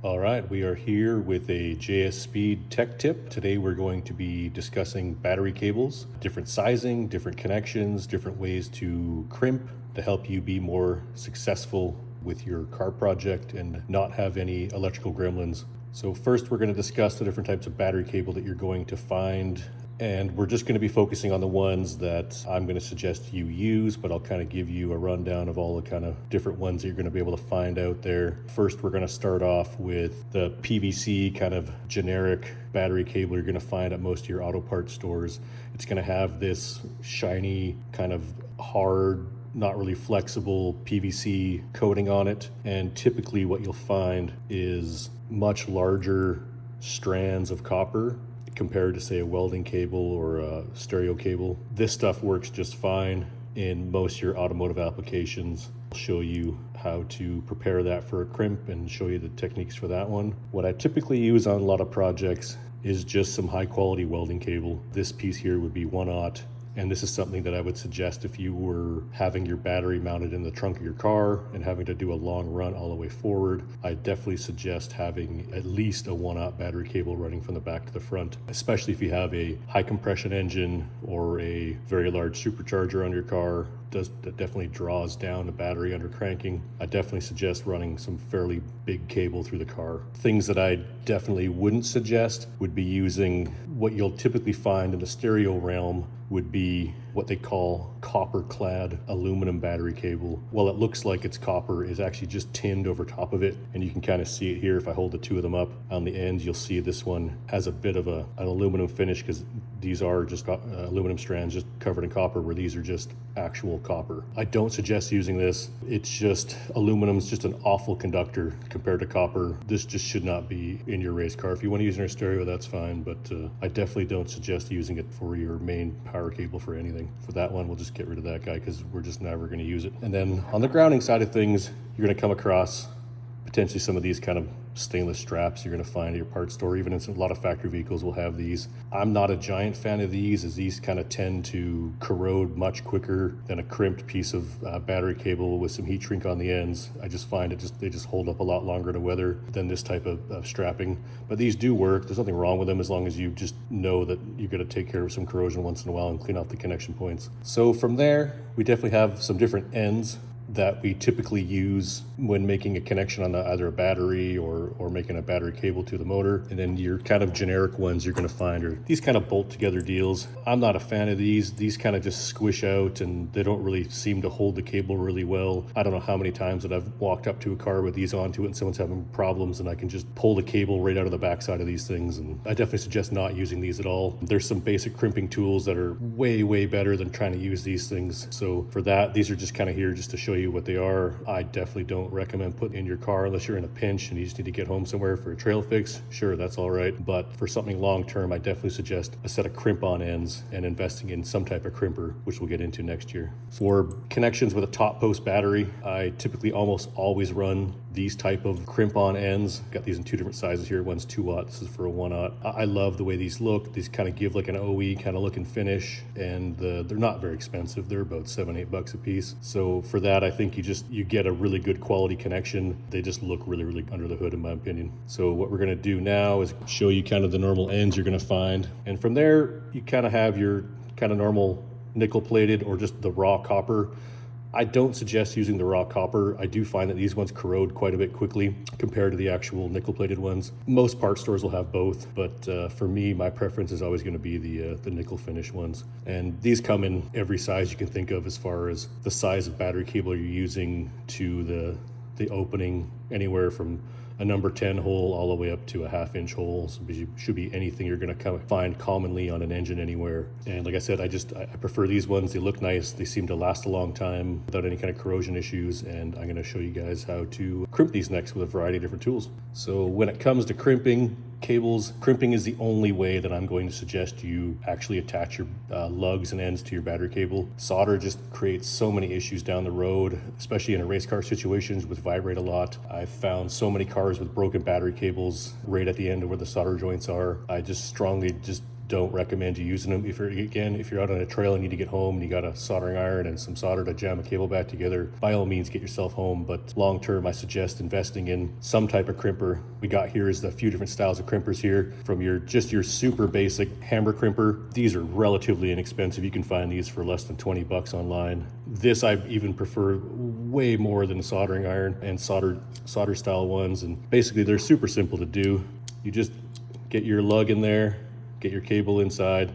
All right, we are here with a JS Speed tech tip. Today we're going to be discussing battery cables, different sizing, different connections, different ways to crimp to help you be more successful with your car project and not have any electrical gremlins. So first we're going to discuss the different types of battery cable that you're going to find. And we're just going to be focusing on the ones that I'm going to suggest you use, but I'll kind of give you a rundown of all the kind of different ones that you're going to be able to find out there. First, we're going to start off with the PVC kind of generic battery cable you're going to find at most of your auto parts stores. It's going to have this shiny, kind of hard, not really flexible PVC coating on it. And typically what you'll find is much larger strands of copper compared to, say, a welding cable or a stereo cable. This stuff works just fine in most of your automotive applications. I'll show you how to prepare that for a crimp and show you the techniques for that one. What I typically use on a lot of projects is just some high quality welding cable. This piece here would be 1/0. And this is something that I would suggest if you were having your battery mounted in the trunk of your car and having to do a long run all the way forward. I definitely suggest having at least a 1/0 battery cable running from the back to the front, especially if you have a high compression engine or a very large supercharger on your car. That definitely draws down the battery under cranking. I definitely suggest running some fairly big cable through the car. Things that I definitely wouldn't suggest would be using what you'll typically find in the stereo realm would be what they call copper-clad aluminum battery cable. Well, it looks like it's copper, is actually just tinned over top of it. And you can kind of see it here. If I hold the two of them up on the ends, you'll see this one has a bit of an aluminum finish because these are just aluminum strands just covered in copper, where these are just actual copper. I don't suggest using this. It's just, aluminum's just an awful conductor compared to copper. This just should not be in your race car. If you want to use it in a stereo, that's fine, but I definitely don't suggest using it for your main power cable for anything. For that one, we'll just get rid of that guy because we're just never going to use it. And then on the grounding side of things, you're going to come across potentially some of these kind of stainless straps you're going to find at your parts store. Even in a lot of factory vehicles will have these. I'm not a giant fan of these, as these kind of tend to corrode much quicker than a crimped piece of battery cable with some heat shrink on the ends. I just find they just hold up a lot longer to weather than this type of strapping. But these do work. There's nothing wrong with them as long as you just know that you've got to take care of some corrosion once in a while and clean out the connection points. So from there, we definitely have some different ends that we typically use when making a connection on either a battery or making a battery cable to the motor. And then your kind of generic ones you're going to find are these kind of bolt together deals. I'm not a fan of these. These kind of just squish out and they don't really seem to hold the cable really well. I don't know how many times that I've walked up to a car with these onto it and someone's having problems and I can just pull the cable right out of the backside of these things. And I definitely suggest not using these at all. There's some basic crimping tools that are way better than trying to use these things. So for that, these are just kind of here just to show you what they are. I definitely don't recommend putting in your car unless you're in a pinch and you just need to get home somewhere for a trail fix. Sure, that's all right. But for something long term, I definitely suggest a set of crimp-on ends and investing in some type of crimper, which we'll get into next year. For connections with a top post battery, I typically almost always run these type of crimp-on ends. Got these in two different sizes here. One's 2/0, this is for a 1/0. I love the way these look. These kind of give like an OE kind of look and finish, and they're not very expensive. They're about $7-8 a piece. So for that, I think you get a really good quality connection. They just look really under the hood in my opinion. So what we're gonna do now is show you kind of the normal ends you're gonna find. And from there, you kind of have your kind of normal nickel plated or just the raw copper. I don't suggest using the raw copper. I do find that these ones corrode quite a bit quickly compared to the actual nickel plated ones. Most part stores will have both, but for me, my preference is always gonna be the nickel finish ones. And these come in every size you can think of as far as the size of battery cable you're using to the opening, anywhere from a number 10 hole all the way up to a 1/2 inch hole. So it should be anything you're gonna find commonly on an engine anywhere. And like I said, I prefer these ones. They look nice. They seem to last a long time without any kind of corrosion issues. And I'm gonna show you guys how to crimp these next with a variety of different tools. So when it comes to crimping cables, crimping is the only way that I'm going to suggest you actually attach your lugs and ends to your battery cable. Solder just creates so many issues down the road, especially in a race car situations which vibrate a lot. I've found so many cars with broken battery cables right at the end of where the solder joints are. I just strongly don't recommend you using them. If you're out on a trail and you need to get home and you got a soldering iron and some solder to jam a cable back together, by all means get yourself home. But long term, I suggest investing in some type of crimper. We got here is a few different styles of crimpers here, from your super basic hammer crimper. These are relatively inexpensive. You can find these for less than 20 bucks online. This I even prefer way more than the soldering iron and solder style ones. And basically they're super simple to do. You just get your lug in there, get your cable inside,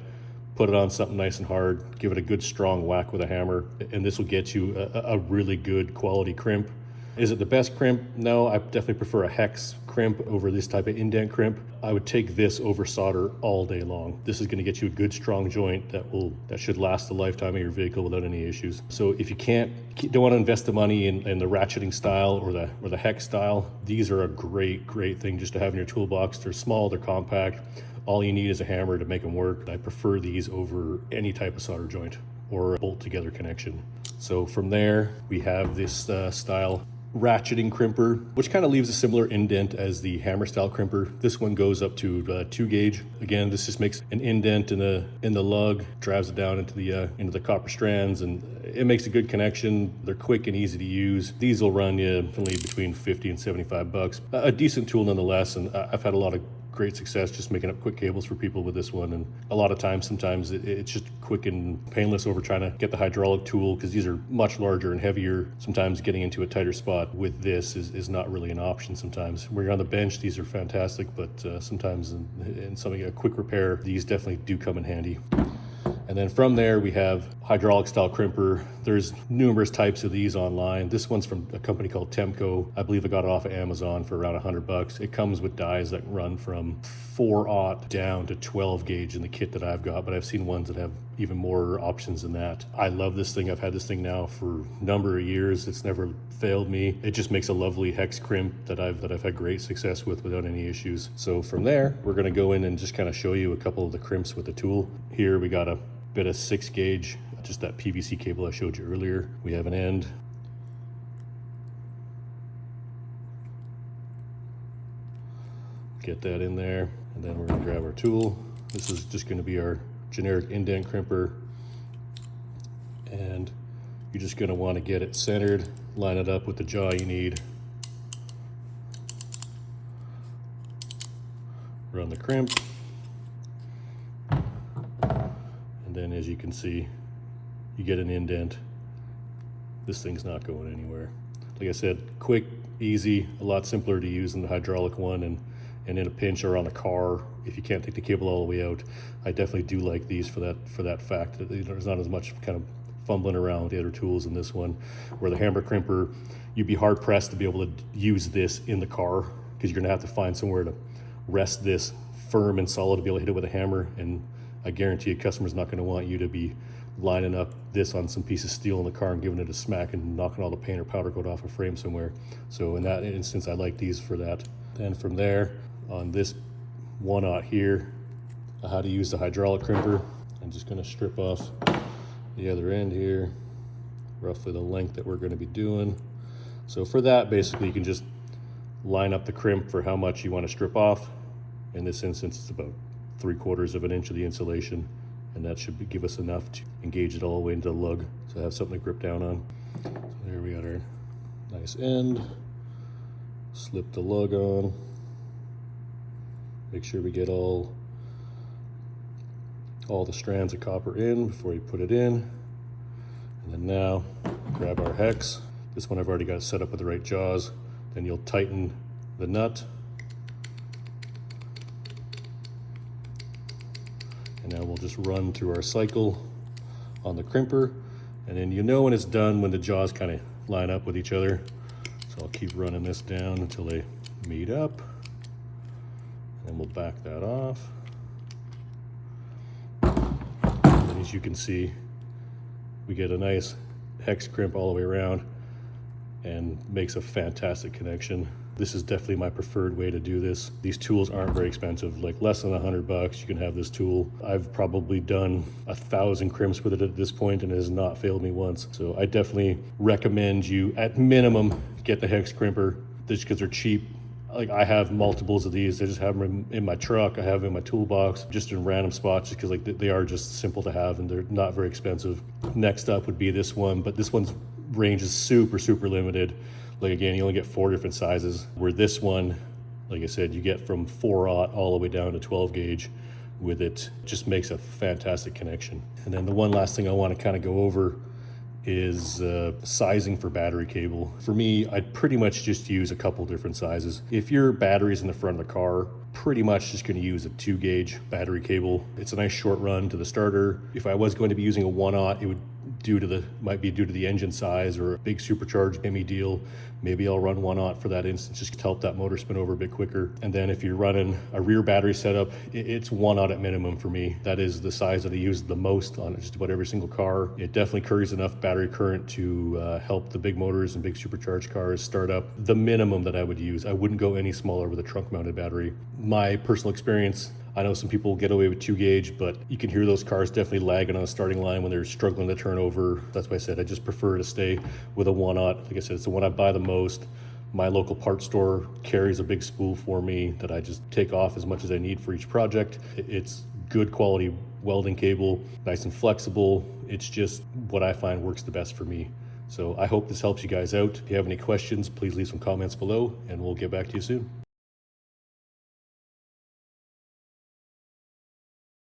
put it on something nice and hard, give it a good strong whack with a hammer, and this will get you a really good quality crimp. Is it the best crimp? No, I definitely prefer a hex crimp over this type of indent crimp. I would take this over solder all day long. This is going to get you a good strong joint that should last the lifetime of your vehicle without any issues. So if you don't want to invest the money in the ratcheting style or the hex style, these are a great thing just to have in your toolbox. They're small, they're compact. All you need is a hammer to make them work. I prefer these over any type of solder joint or a bolt together connection. So from there, we have this style Ratcheting Crimper, which kind of leaves a similar indent as the hammer style crimper. This one goes up to 2 gauge. Again, this just makes an indent in the lug, drives it down into the copper strands, and it makes a good connection. They're quick and easy to use. These will run you between 50 and 75 bucks. A decent tool nonetheless, and I've had a lot of great success just making up quick cables for people with this one. And a lot of times, sometimes it's just quick and painless over trying to get the hydraulic tool, because these are much larger and heavier. Sometimes getting into a tighter spot with this is not really an option sometimes. When you're on the bench, these are fantastic, but sometimes in something, a quick repair, these definitely do come in handy. And then from there, we have hydraulic style crimper. There's numerous types of these online. This one's from a company called Temco. I believe I got it off of Amazon for around 100 bucks. It comes with dies that run from 4/0 down to 12 gauge in the kit that I've got, but I've seen ones that have even more options than that. I love this thing. I've had this thing now for a number of years. It's never failed me. It just makes a lovely hex crimp that I've had great success with without any issues. So from there, we're gonna go in and just kind of show you a couple of the crimps with the tool. Here we got a bit of 6 gauge, just that PVC cable I showed you earlier. We have an end. Get that in there, and then we're gonna grab our tool. This is just gonna be our generic indent crimper, and you're just gonna wanna get it centered, line it up with the jaw you need. Run the crimp. And then, as you can see, you get an indent. This thing's not going anywhere. Like I said, quick, easy, a lot simpler to use than the hydraulic one, and in a pinch or on a car, if you can't take the cable all the way out, I definitely do like these for that fact that there's not as much kind of fumbling around with the other tools in this one. Where the hammer crimper, you'd be hard pressed to be able to use this in the car, because you're gonna have to find somewhere to rest this firm and solid to be able to hit it with a hammer, and I guarantee a customer's not going to want you to be lining up this on some piece of steel in the car and giving it a smack and knocking all the paint or powder coat off a frame somewhere. So in that instance, I like these for that. Then from there, on this 1/0 here, how to use the hydraulic crimper. I'm just going to strip off the other end here, roughly the length that we're going to be doing. So for that, basically, you can just line up the crimp for how much you want to strip off. In this instance, it's about 3/4 of an inch of the insulation, and that should give us enough to engage it all the way into the lug, so I have something to grip down on. So there we got our nice end. Slip the lug on. Make sure we get all the strands of copper in before you put it in. And then now, grab our hex. This one I've already got set up with the right jaws. Then you'll tighten the nut. And now we'll just run through our cycle on the crimper, and then you know when it's done when the jaws kind of line up with each other. So I'll keep running this down until they meet up, and we'll back that off. And as you can see, we get a nice hex crimp all the way around and makes a fantastic connection. This is definitely my preferred way to do this. These tools aren't very expensive, like less than 100 bucks, you can have this tool. I've probably done 1,000 crimps with it at this point, and it has not failed me once. So I definitely recommend you, at minimum, get the Hex Crimper, just because they're cheap Like I have multiples of these. I just have them in my truck. I have them in my toolbox, just in random spots, just because like they are just simple to have and they're not very expensive. Next up would be this one, but this one's range is super limited. Like again, you only get 4 different sizes, where this one, like I said, you get from 4/0 all the way down to 12 gauge with it. Just makes a fantastic connection. And then the one last thing I want to kind of go over is sizing for battery cable. For me, I'd pretty much just use a couple different sizes. If your battery's in the front of the car, pretty much just going to use a 2 gauge battery cable. It's a nice short run to the starter. If I was going to be using a 1/0, it would might be due to the engine size or a big supercharged ME deal. Maybe I'll run 1/0 for that instance, just to help that motor spin over a bit quicker. And then if you're running a rear battery setup, it's 1/0 at minimum for me. That is the size that I use the most on just about every single car. It definitely carries enough battery current to help the big motors and big supercharged cars start up. The minimum that I would use, I wouldn't go any smaller with a trunk mounted battery. My personal experience, I know some people get away with 2 gauge, but you can hear those cars definitely lagging on the starting line when they're struggling to turn over. That's why I said I just prefer to stay with a 1/0. Like I said, it's the one I buy the most. My local parts store carries a big spool for me that I just take off as much as I need for each project. It's good quality welding cable, nice and flexible. It's just what I find works the best for me. So I hope this helps you guys out. If you have any questions, please leave some comments below and we'll get back to you soon.